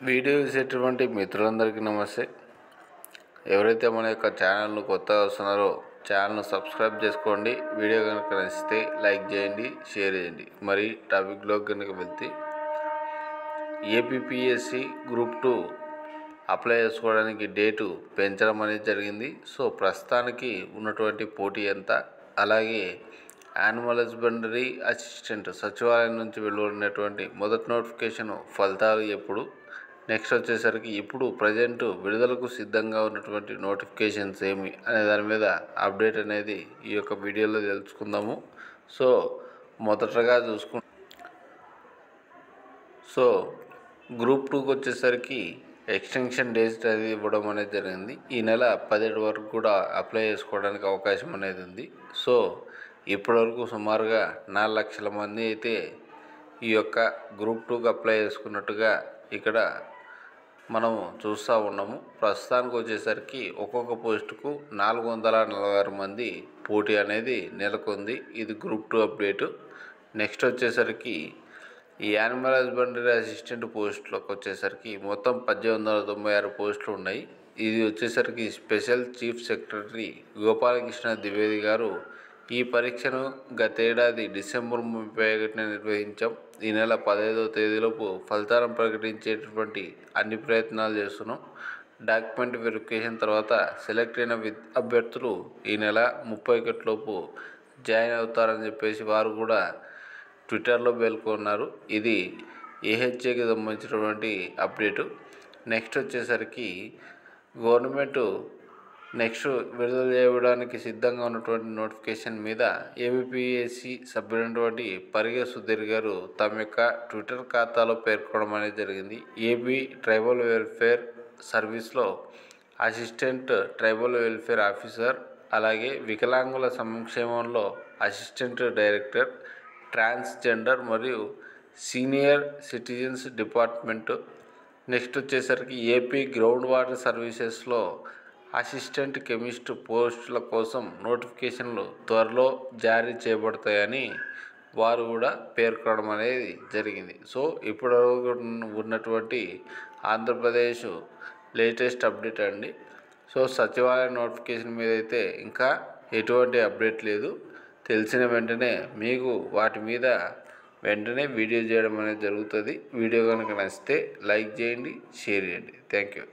Video చూసేటువంటి మిత్రులందరికీ నమస్తే. ఎవరైతే మన యొక్క ఛానల్ను కొత్తగా వస్తున్నారో ఛానల్ను సబ్స్క్రైబ్ చేసుకోండి. వీడియో కనుక నచ్చితే లైక్ చేయండి, షేర్ చేయండి. మరి టాపిక్లోకి కనుక వెళ్తే ఏపీపీఎస్సి గ్రూప్ 2 అప్లై చేసుకోవడానికి డేటు పెంచడం అనేది జరిగింది. సో ప్రస్తుతానికి ఉన్నటువంటి పోటీ ఎంత, అలాగే యానిమల్ హస్బెండరీ అసిస్టెంట్ సచివాలయం నుంచి వెలువడినటువంటి మొదటి నోటిఫికేషన్ ఫలితాలు ఎప్పుడు, నెక్స్ట్ వచ్చేసరికి ఇప్పుడు ప్రజెంట్ విడుదలకు సిద్ధంగా ఉన్నటువంటి నోటిఫికేషన్స్ ఏమి అనే దాని మీద అప్డేట్ అనేది ఈ యొక్క వీడియోలో తెలుసుకుందాము. సో మొదటగా గ్రూప్ 2కి వచ్చేసరికి ఎక్స్టెన్షన్ డేట్ అనేది ఇవ్వడం అనేది జరిగింది. ఈ నెల 17 వరకు కూడా అప్లై చేసుకోవడానికి అవకాశం అనేది ఉంది. సో ఇప్పటివరకు సుమారుగా 4 లక్షల మంది అయితే ఈ యొక్క గ్రూప్ 2కి అప్లై చేసుకున్నట్టుగా ఇక్కడ మనము చూస్తూ ఉన్నాము. ప్రస్తుతానికి వచ్చేసరికి ఒక్కొక్క పోస్టుకు 446 మంది పోటీ అనేది నెలకొంది. ఇది గ్రూప్ 2 అప్డేటు. నెక్స్ట్ వచ్చేసరికి ఈ యానిమల్ హస్బెండరీ అసిస్టెంట్ పోస్టులకు వచ్చేసరికి మొత్తం 1896 పోస్టులు ఉన్నాయి. ఇది వచ్చేసరికి special chief secretary Gopalakrishna Dwivedi గారు ఈ పరీక్షను గతేడాది డిసెంబర్ 31న నిర్వహించాం. ఈ నెల 15వ తేదీలోపు ఫలితాలను ప్రకటించేటటువంటి అన్ని ప్రయత్నాలు చేస్తున్నాం. డాక్యుమెంట్ వెరిఫికేషన్ తర్వాత సెలెక్ట్ అయిన అభ్యర్థులు ఈ నెల 31లోపు జాయిన్ అవుతారని చెప్పేసి వారు కూడా ట్విట్టర్లో పేర్కొన్నారు. ఇది ఏహెచ్ఏకి సంబంధించినటువంటి అప్డేటు. నెక్స్ట్ వచ్చేసరికి గవర్నమెంట్ నెక్స్ట్ విడుదల చేయడానికి సిద్ధంగా ఉన్నటువంటి నోటిఫికేషన్ మీద ఏపీపీఎస్సి సభ్యులైనటువంటి పరిగె సుధీర్ గారు తమ యొక్క ట్విట్టర్ ఖాతాలో పేర్కొనడం అనేది జరిగింది. ఏపీ ట్రైబల్ వెల్ఫేర్ సర్వీస్లో అసిస్టెంట్ ట్రైబల్ వెల్ఫేర్ ఆఫీసర్, అలాగే వికలాంగుల సంక్షేమంలో అసిస్టెంట్ డైరెక్టర్, ట్రాన్స్జెండర్ మరియు సీనియర్ సిటిజన్స్ డిపార్ట్మెంటు. నెక్స్ట్ వచ్చేసరికి ఏపీ గ్రౌండ్ వాటర్ సర్వీసెస్లో అసిస్టెంట్ కెమిస్ట్ పోస్టుల కోసం నోటిఫికేషన్లు త్వరలో జారీ చేయబడతాయని వారు కూడా పేర్కొనడం అనేది జరిగింది. సో ఇప్పుడు ఉన్నటువంటి ఆంధ్రప్రదేశ్ లేటెస్ట్ అప్డేట్ అండి. సో సచివాలయ నోటిఫికేషన్ మీద అయితే ఇంకా ఎటువంటి అప్డేట్ లేదు. తెలిసిన వెంటనే మీకు వాటి మీద వెంటనే వీడియో చేయడం అనేది జరుగుతుంది. వీడియో కనుక నచ్చితే లైక్ చేయండి, షేర్ చేయండి. Thank you.